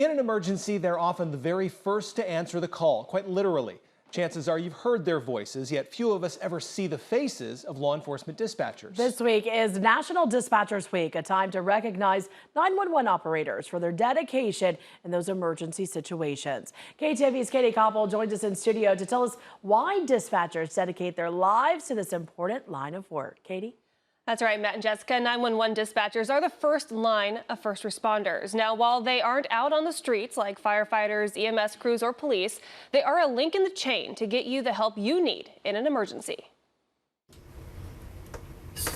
In an emergency, they're often the very first to answer the call, quite literally. Chances are you've heard their voices, yet few of us ever see the faces of law enforcement dispatchers. This week is National Dispatchers Week, a time to recognize 911 operators for their dedication in those emergency situations. KTIV's Katie Koppel joins us in studio to tell us why dispatchers dedicate their lives to this important line of work. Katie? That's right, Matt and Jessica. 911 dispatchers are the first line of first responders. Now, while they aren't out on the streets like firefighters, EMS crews, or police, they are a link in the chain to get you the help you need in an emergency.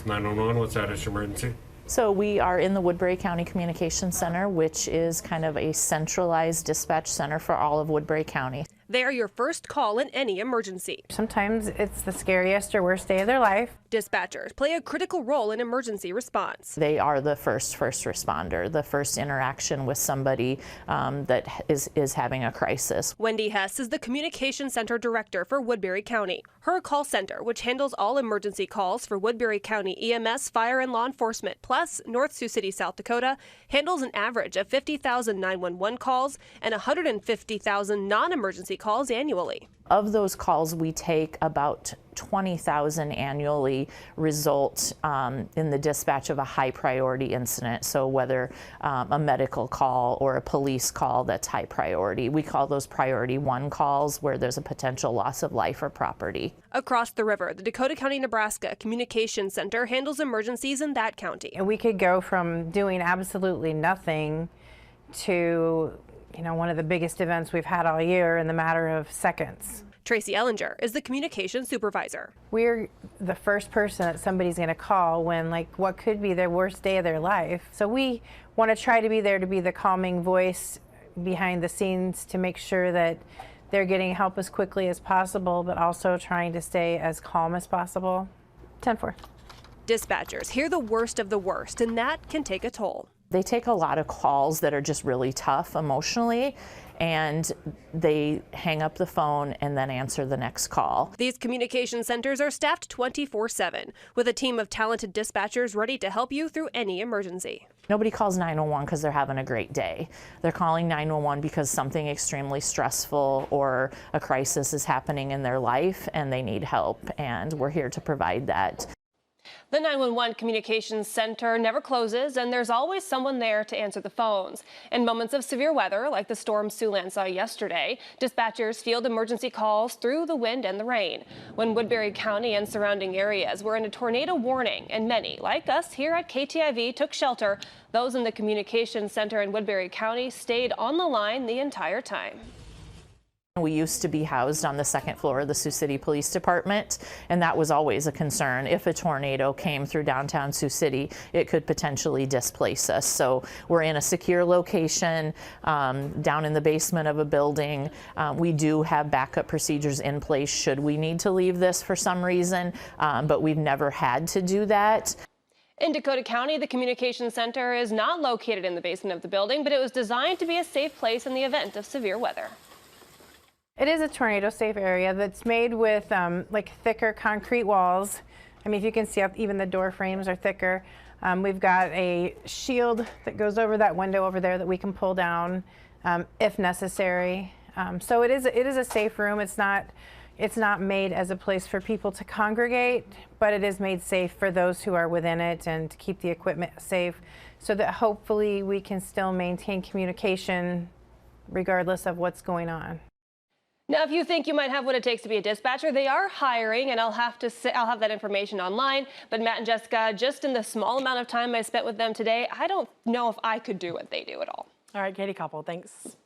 911, what's that? It's emergency? So we are in the Woodbury County Communications Center, which is kind of a centralized dispatch center for all of Woodbury County. They are your first call in any emergency. Sometimes it's the scariest or worst day of their life. Dispatchers play a critical role in emergency response. They are the first responder, the first interaction with somebody that is having a crisis. Wendy Hess is the Communication Center Director for Woodbury County. Her call center, which handles all emergency calls for Woodbury County EMS, fire, and law enforcement, plus North Sioux City, South Dakota, handles an average of 50,000 911 calls and 150,000 non-emergency calls annually. Of those calls, we take about 20,000 annually result in the dispatch of a high priority incident. So whether a medical call or a police call that's high priority. We call those priority 1 calls where there's a potential loss of life or property. Across the river, the Dakota County, Nebraska Communication Center handles emergencies in that county. And we could go from doing absolutely nothing to one of the biggest events we've had all year in the matter of seconds. Tracy Ellinger is the communication supervisor. We're the first person that somebody's going to call when what could be their worst day of their life. So we want to try to be there to be the calming voice behind the scenes to make sure that they're getting help as quickly as possible, but also trying to stay as calm as possible. 10-4. Dispatchers hear the worst of the worst, and that can take a toll. They take a lot of calls that are just really tough emotionally, and they hang up the phone and then answer the next call. These communication centers are staffed 24/7 with a team of talented dispatchers ready to help you through any emergency. Nobody calls 911 because they're having a great day. They're calling 911 because something extremely stressful or a crisis is happening in their life and they need help, and we're here to provide that. The 911 Communications Center never closes, and there's always someone there to answer the phones. In moments of severe weather, like the storm Siouxland saw yesterday, dispatchers field emergency calls through the wind and the rain. When Woodbury County and surrounding areas were in a tornado warning, and many, like us here at KTIV, took shelter, those in the Communications Center in Woodbury County stayed on the line the entire time. We used to be housed on the 2nd floor of the Sioux City Police Department, and that was always a concern. If a tornado came through downtown Sioux City, it could potentially displace us. So we're in a secure location down in the basement of a building. We do have backup procedures in place should we need to leave this for some reason, but we've never had to do that. In Dakota County, the Communications Center is not located in the basement of the building, but it was designed to be a safe place in the event of severe weather. It is a tornado-safe area that's made with thicker concrete walls. I mean, if you can see, even the door frames are thicker. We've got a shield that goes over that window over there that we can pull down if necessary. So it is a safe room. It's not made as a place for people to congregate, but it is made safe for those who are within it and to keep the equipment safe so that hopefully we can still maintain communication regardless of what's going on. Now, if you think you might have what it takes to be a dispatcher, they are hiring, and I'll have that information online. But Matt and Jessica, just in the small amount of time I spent with them today, I don't know if I could do what they do at all. All right, Katie Koppel, thanks.